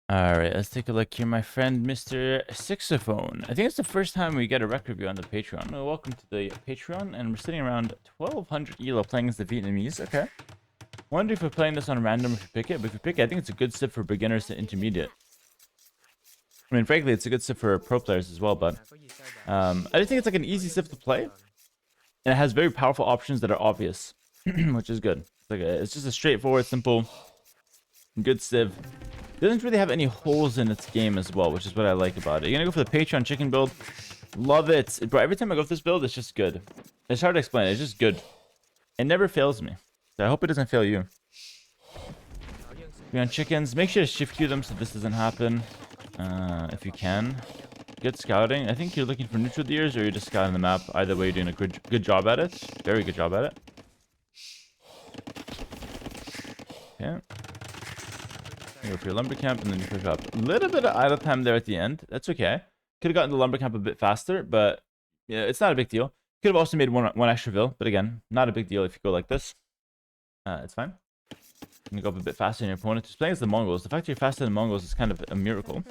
Alright, let's take a look here, my friend, Mr. Sixophone. I think it's the first time we get a rec review on the Patreon. Well, welcome to the Patreon, and we're sitting around 1200 ELO playing as the Vietnamese. Okay. Wonder if we're playing this on random if you pick it, but if you pick it, I think it's a good sip for beginners to intermediate. I mean, frankly, it's a good sip for pro players as well, but I just think it's like an easy sip to play, and it has very powerful options that are obvious, which is good. It's just a straightforward, simple, good civ. Doesn't really have any holes in its game as well, which is what I like about it. You're gonna go for the Patreon chicken build. Love it. Bro, every time I go for this build, it's just good. It's hard to explain. It's just good. It never fails me. So I hope it doesn't fail you. Be on chickens. Make sure to shift queue them so this doesn't happen. If you can. Good scouting. I think you're looking for neutral deers or you're just scouting the map. Either way, you're doing a good job at it. Very good job at it. Okay. You go for your lumber camp and then you push up. A little bit of idle time there at the end. That's okay. Could have gotten the lumber camp a bit faster, but yeah, it's not a big deal. Could have also made one extra vill, but again, not a big deal if you go like this. It's fine. You can go up a bit faster than your opponent. Who's playing as the Mongols. The fact that you're faster than the Mongols is kind of a miracle.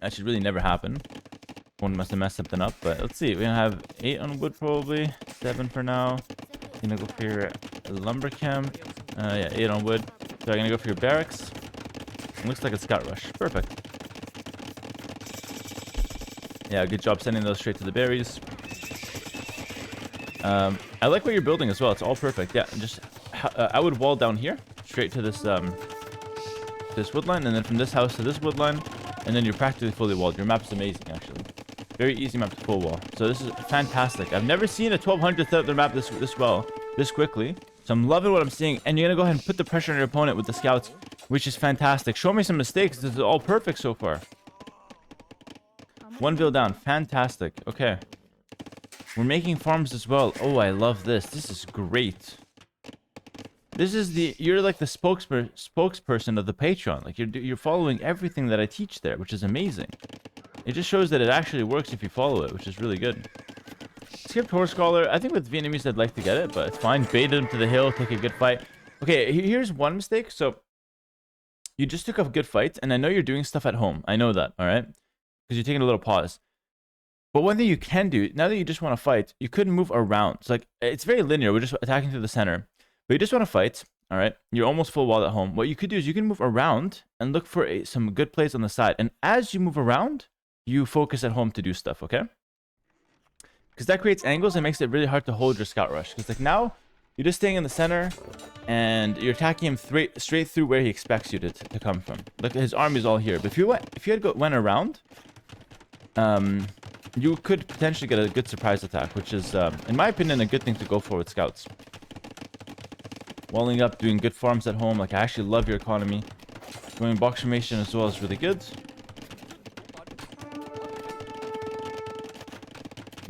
That should really never happen. One must have messed something up, but let's see. We're gonna have 8 on wood probably. 7 for now. Gonna go for your lumber camp. Yeah, 8 on wood. So I'm gonna go for your barracks. It looks like a scout rush. Perfect. Yeah, good job sending those straight to the berries. I like what you're building as well. It's all perfect. Yeah, just I would wall down here straight to this this wood line, and then from this house to this wood line, and then you're practically fully walled. Your map's amazing, actually. Very easy map to full wall. So this is fantastic. I've never seen a 1200 set up their map this well, this quickly. So I'm loving what I'm seeing. And you're going to go ahead and put the pressure on your opponent with the scouts, which is fantastic. Show me some mistakes. This is all perfect so far. 1 vill down. Fantastic. Okay. We're making farms as well. Oh, I love this. This is great. This is you're like the spokesperson of the Patreon. Like you're following everything that I teach there, which is amazing. It just shows that it actually works if you follow it, which is really good. Skipped horse collar. I think with Vietnamese I'd like to get it, but it's fine. Baited him to the hill, take a good fight. Okay, here's one mistake. So you just took a good fight, and I know you're doing stuff at home. I know that, all right? Because you're taking a little pause. But one thing you can do, now that you just want to fight, you could move around. It's like, it's very linear. We're just attacking through the center. But you just want to fight, all right? You're almost full wall at home. What you could do is you can move around and look for some good plays on the side. And as you move around, you focus at home to do stuff, okay? Because that creates angles and makes it really hard to hold your scout rush. Because like now, you're just staying in the center, and you're attacking him straight through where he expects you to come from. Look, his army's all here. But if you had went around, you could potentially get a good surprise attack, which is, in my opinion, a good thing to go for with scouts. Walling up, doing good farms at home. Like, I actually love your economy. Going box formation as well is really good.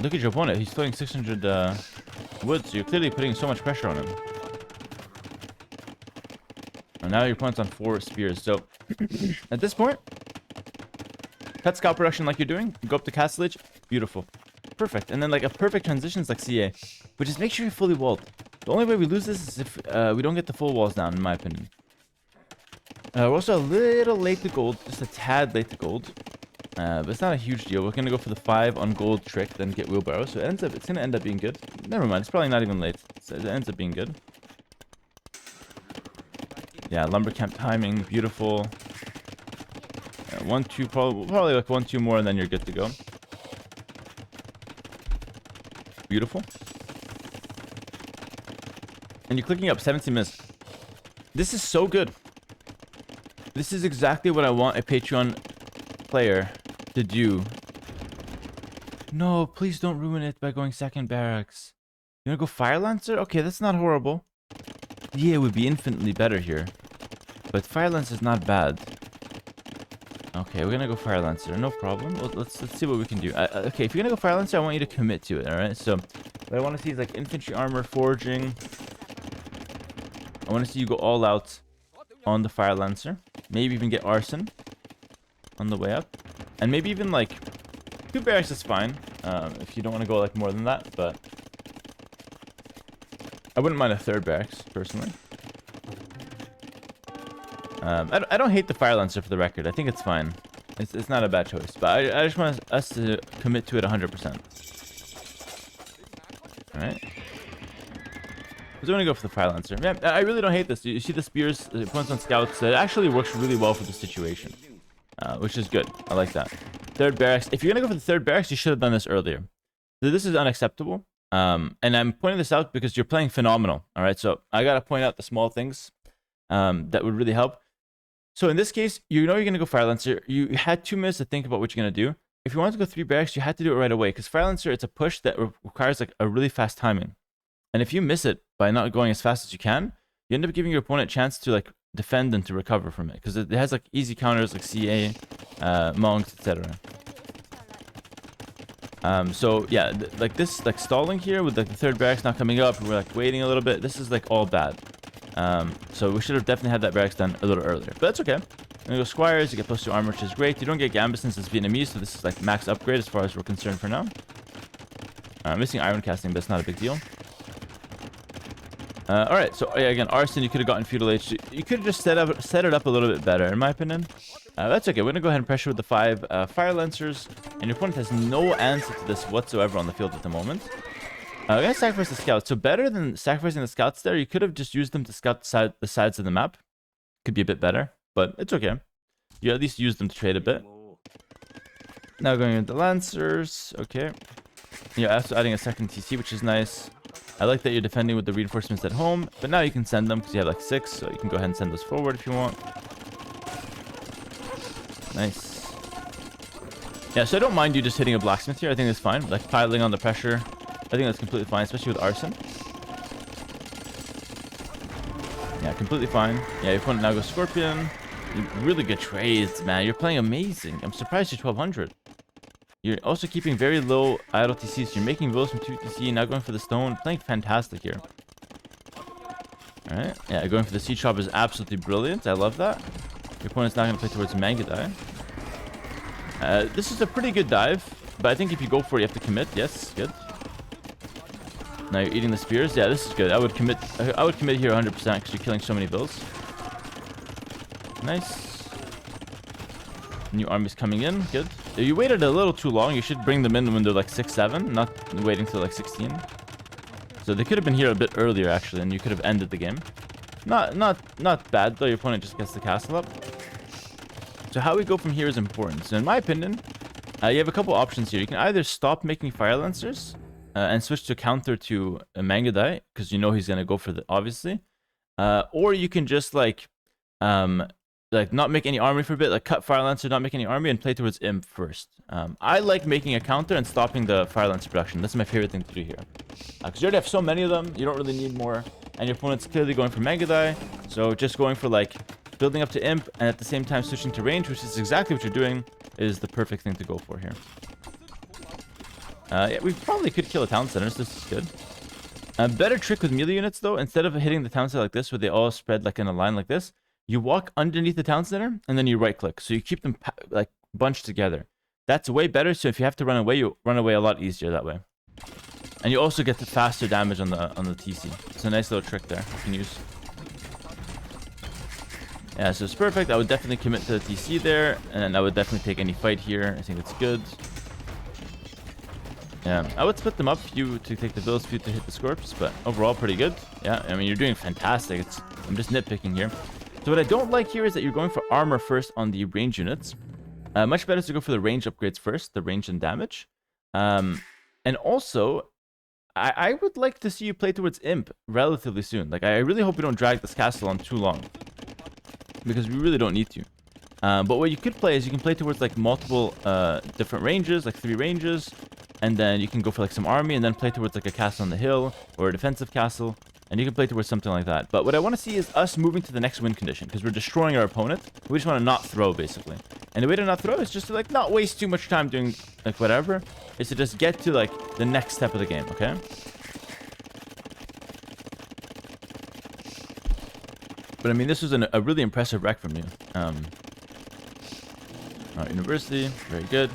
Look at your opponent. He's throwing 600 wood, so you're clearly putting so much pressure on him. And now your opponent's on 4 spears. So, at this point, cut scout production like you're doing. Go up to castlage. Beautiful. Perfect. And then like a perfect transition is like CA. But just make sure you're fully walled. The only way we lose this is if we don't get the full walls down, in my opinion. We're also a little late to gold. Just a tad late to gold. But it's not a huge deal. We're going to go for the 5 on gold trick, then get wheelbarrow. So it's going to end up being good. Never mind. It's probably not even late. So it ends up being good. Yeah, lumber camp timing. Beautiful. 1, 2, probably like 1, 2 more, and then you're good to go. Beautiful. And you're clicking up 17 minutes. This is so good. This is exactly what I want a Patreon player to do. No, please don't ruin it by going second barracks. You wanna go Fire Lancer? Okay, that's not horrible. Yeah, it would be infinitely better here. But Fire Lancer is not bad. Okay, we're gonna go Fire Lancer, no problem. Let's see what we can do. Okay, if you're gonna go Fire Lancer, I want you to commit to it, alright? So, what I want to see is like infantry armor, forging. I want to see you go all out on the Fire Lancer. Maybe even get arson on the way up. And maybe even like 2 barracks is fine. If you don't want to go like more than that, but I wouldn't mind a 3rd barracks, personally. I don't hate the Fire Lancer for the record. I think it's fine. It's not a bad choice. But I just want us to commit to it 100%. Alright. So I'm going to go for the Fire Lancer. Yeah, I really don't hate this. You see the spears, the points on scouts. It actually works really well for the situation. Which is good. I like that. Third barracks. If you're going to go for the third barracks, you should have done this earlier. So this is unacceptable. And I'm pointing this out because you're playing phenomenal. Alright, so I got to point out the small things that would really help. So in this case, you know you're going to go Fire Lancer. You had 2 minutes to think about what you're going to do. If you want to go 3 barracks, you had to do it right away. Because Fire Lancer, it's a push that requires like a really fast timing. And if you miss it by not going as fast as you can, you end up giving your opponent a chance to like defend and to recover from it. Because it has like easy counters like CA, monks, etc. So yeah, like this, like stalling here with like the third barracks not coming up, we're like waiting a little bit. This is like all bad. So we should have definitely had that barracks done a little earlier. But that's okay. Then you go Squires, you get plus 2 armor, which is great. You don't get Gambit since it's Vietnamese, so this is like max upgrade as far as we're concerned for now. Missing Iron Casting, but it's not a big deal. Alright, so yeah, again, Arson, you could have gotten Feudal Age. You could have just set it up a little bit better, in my opinion. That's okay. We're going to go ahead and pressure with the 5 Fire Lancers. And your opponent has no answer to this whatsoever on the field at the moment. We're going to sacrifice the Scouts. So better than sacrificing the Scouts there, you could have just used them to scout the sides of the map. Could be a bit better, but it's okay. You at least use them to trade a bit. Now going into the Lancers. Okay. You're also adding a second TC, which is nice. I like that you're defending with the reinforcements at home, but now you can send them because you have like 6, so you can go ahead and send those forward if you want. Nice. Yeah, so I don't mind you just hitting a blacksmith here. I think that's fine. Like piling on the pressure. I think that's completely fine, especially with Arson. Yeah, completely fine. Yeah, your opponent now goes Scorpion. Really good trades, man. You're playing amazing. I'm surprised you're 1200. You're also keeping very low idle TCs. You're making villas from 2 TC, now going for the stone. Playing fantastic here. Alright. Yeah, going for the Siege Shop is absolutely brilliant. I love that. Your opponent's not going to play towards mangudai. This is a pretty good dive, but I think if you go for it, you have to commit. Yes, good. Now you're eating the spears. Yeah, this is good. I would commit here 100% because you're killing so many bills. Nice. New armies coming in. Good. You waited a little too long. You should bring them in when they're like 6, 7, not waiting till like 16. So they could have been here a bit earlier actually, and you could have ended the game. Not bad though. Your opponent just gets the castle up. So how we go from here is important. So in my opinion, you have a couple options here. You can either stop making Fire Lancers and switch to counter to a mangudai because you know he's gonna go for the obviously, or you can just like not make any army for a bit, like cut Fire Lancer, not make any army, and play towards Imp first. I like making a counter and stopping the Fire Lancer production. That's my favorite thing to do here. Because you already have so many of them, you don't really need more. And your opponent's clearly going for mangudai, so just going for like building up to Imp and at the same time switching to range, which is exactly what you're doing, is the perfect thing to go for here. Yeah, we probably could kill a town center, so this is good. A better trick with melee units though, instead of hitting the town center like this, where they all spread like in a line like this, you walk underneath the town center and then you right click. So you keep them like bunched together. That's way better. So if you have to run away, you run away a lot easier that way. And you also get the faster damage on the TC. It's a nice little trick there you can use. Yeah, so it's perfect. I would definitely commit to the TC there, and I would definitely take any fight here. I think it's good. Yeah, I would split them up, few to take the bills, few to hit the scorps, but overall pretty good. Yeah, I mean you're doing fantastic. I'm just nitpicking here. So what I don't like here is that you're going for armor first on the range units. Much better to go for the range upgrades first, the range and damage. And also, I would like to see you play towards Imp relatively soon. Like, I really hope we don't drag this castle on too long, because we really don't need to. But what you could play is you can play towards like multiple different ranges, like 3 ranges, and then you can go for like some army and then play towards like a castle on the hill or a defensive castle. And you can play towards something like that. But what I want to see is us moving to the next win condition, because we're destroying our opponent. We just want to not throw, basically. And the way to not throw is just to like not waste too much time doing like whatever. Is to just get to like the next step of the game, okay? But I mean, this was a really impressive wreck from you. University, very good.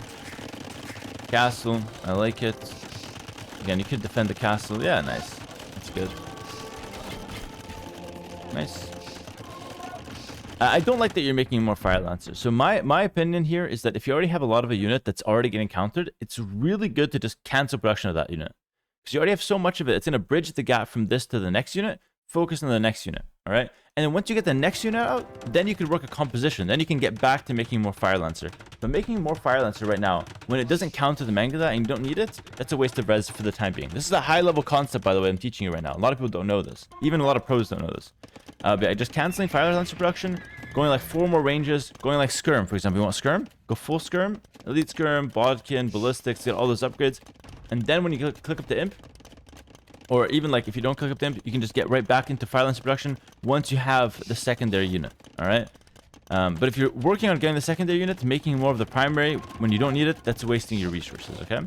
Castle, I like it. Again, you could defend the castle. Yeah, nice. That's good. Nice. I don't like that you're making more fire lancers. So my opinion here is that if you already have a lot of a unit that's already getting countered, it's really good to just cancel production of that unit. Because you already have so much of it, it's going to bridge the gap from this to the next unit, focus on the next unit, all right? And then once you get the next unit out, then you can work a composition. Then you can get back to making more fire lancer. But making more fire lancer right now, when it doesn't counter the mangudai and you don't need it, that's a waste of res for the time being. This is a high-level concept, by the way, I'm teaching you right now. A lot of people don't know this. Even a lot of pros don't know this. But yeah, just canceling fire lancer production, going like 4 more ranges, going like skirm, for example. You want skirm? Go full skirm, elite skirm, bodkin, ballistics, get all those upgrades. And then when you click up the imp, or even like if you don't click up the imp, you can just get right back into fire lancer production once you have the secondary unit, all right? But if you're working on getting the secondary unit, making more of the primary when you don't need it, that's wasting your resources, okay?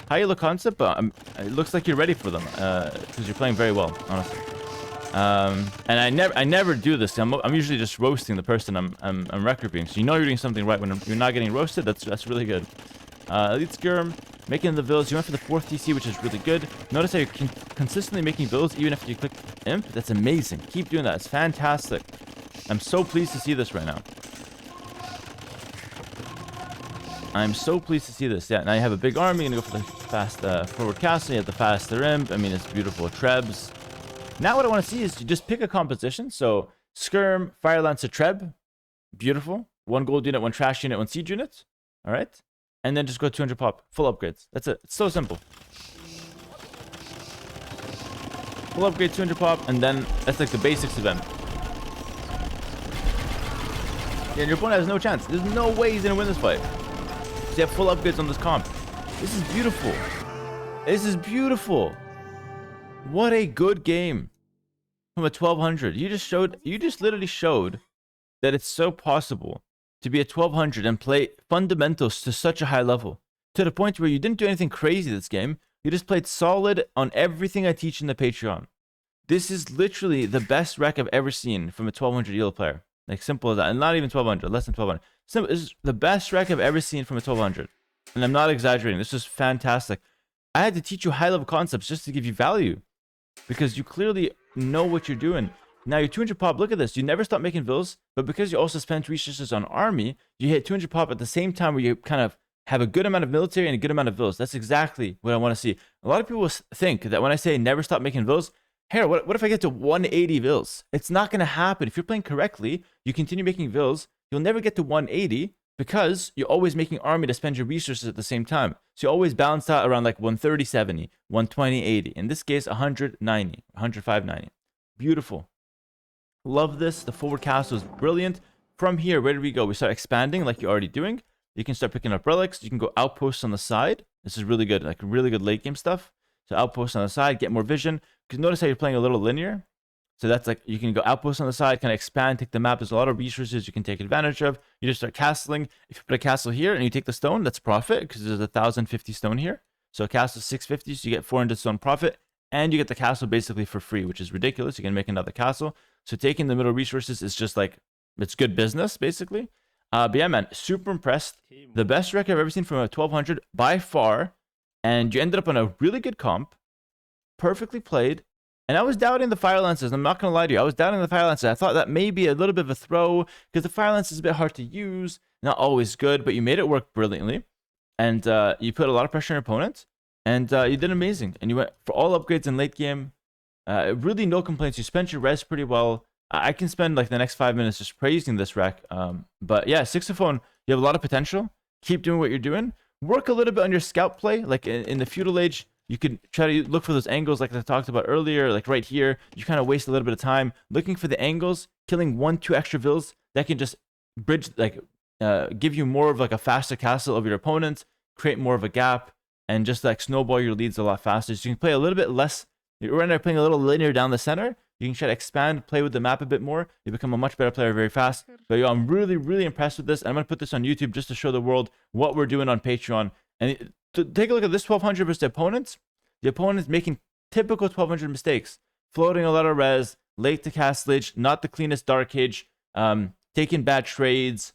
High elo concept, but it looks like you're ready for them because you're playing very well, honestly. And I never do this. I'm usually just roasting the person I'm recruiting. So you know you're doing something right when you're not getting roasted. That's really good. Elite skirm, making the builds. You went for the 4th TC, which is really good. Notice how you're consistently making builds even after you click imp. That's amazing. Keep doing that. It's fantastic. I'm so pleased to see this right now. I'm so pleased to see this. Yeah, now you have a big army. You're gonna go for the fast forward castle. You have the faster imp. I mean, it's beautiful. Trebs. Now what I want to see is you just pick a composition. So skirm, fire lancer, treb. Beautiful. 1 gold unit, 1 trash unit, 1 siege unit. All right. And then just go 200 pop. Full upgrades. That's it. It's so simple. Full upgrade, 200 pop. And then that's like the basics of them. Yeah, and your opponent has no chance. There's no way he's going to win this fight. So you have full upgrades on this comp. This is beautiful. This is beautiful. What a good game from a 1200. You just literally showed that it's so possible to be a 1200 and play fundamentals to such a high level, to the point where you didn't do anything crazy this game. You just played solid on everything I teach in the Patreon. This is literally the best rec I've ever seen from a 1200 elo player. Like, simple as that. And not even 1200, less than 1200. Simple. This is the best rec I've ever seen from a 1200. And I'm not exaggerating. This is fantastic. I had to teach you high level concepts just to give you value, because you clearly know what you're doing. Now you're 200 pop. Look at this. You never stop making vills, but because you also spent resources on army, you hit 200 pop at the same time where you kind of have a good amount of military and a good amount of vills. That's exactly what I want to see. A lot of people think that when I say never stop making vills, Hera, what if I get to 180 vills? It's not going to happen. If you're playing correctly, you continue making vills, you'll never get to 180 because you're always making army to spend your resources at the same time. So you always balance out around like 130, 70, 120, 80. In this case, 190, 105, 90. Beautiful. Love this. The forward castle is brilliant. From here, where do we go? We start expanding like you're already doing. You can start picking up relics. You can go outposts on the side. This is really good, like really good late game stuff. So outposts on the side, get more vision. Because notice how you're playing a little linear. So that's like, you can go outposts on the side, kind of expand, take the map. There's a lot of resources you can take advantage of. You just start castling. If you put a castle here and you take the stone, that's profit, because there's 1,050 stone here. So a castle is 650, so you get 400 stone profit. And you get the castle basically for free, which is ridiculous. You can make another castle. So taking the middle resources is just like, it's good business, basically. But yeah, man, super impressed. The best rec I've ever seen from a 1200 by far. And you ended up on a really good comp. Perfectly played. And I was doubting the fire lances. I'm not going to lie to you. I was doubting the fire lances. I thought that may be a little bit of a throw because the fire lance is a bit hard to use. Not always good, but you made it work brilliantly. And you put a lot of pressure on your opponent. And you did amazing. And you went for all upgrades in late game. Really no complaints. You spent your res pretty well. I can spend like the next 5 minutes just praising this rec. But yeah, Sixophone, you have a lot of potential. Keep doing what you're doing. Work a little bit on your scout play. Like in the feudal age, you could try to look for those angles like I talked about earlier. Like right here, you kind of waste a little bit of time looking for the angles, killing 1-2 extra vills that can just bridge, like give you more of like a faster castle of your opponent, create more of a gap, and just like snowball your leads a lot faster. So you can play a little bit less. You're right now playing a little linear down the center. You can try to expand, play with the map a bit more. You become a much better player very fast. But yo, I'm really, really impressed with this. I'm going to put this on YouTube just to show the world what we're doing on Patreon. And to take a look at this 1200 versus the opponents. The opponent's making typical 1200 mistakes. Floating a lot of res, late to castlage, not the cleanest dark age, taking bad trades.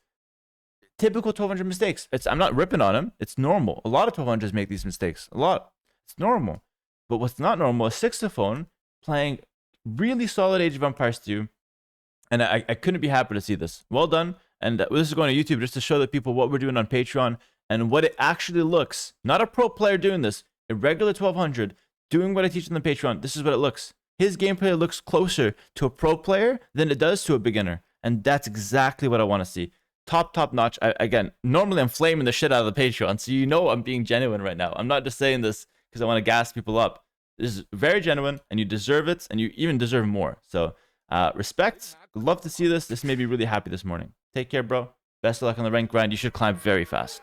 Typical 1200 mistakes. I'm not ripping on him. It's normal. A lot of 1200s make these mistakes. A lot. It's normal. But what's not normal is Sixophone playing really solid Age of Empires 2, And I couldn't be happier to see this. Well done. And this is going to YouTube just to show the people what we're doing on Patreon and what it actually looks. Not a pro player doing this, a regular 1200 doing what I teach on the Patreon. This is what it looks. His gameplay looks closer to a pro player than it does to a beginner. And that's exactly what I want to see. Top notch. Again, normally I'm flaming the shit out of the Patreon, so you know I'm being genuine right now. I'm not just saying this because I want to gas people up. This is very genuine, and you deserve it, and you even deserve more. So, respect. Love to see this. This made me really happy this morning. Take care, bro. Best of luck on the rank grind. You should climb very fast.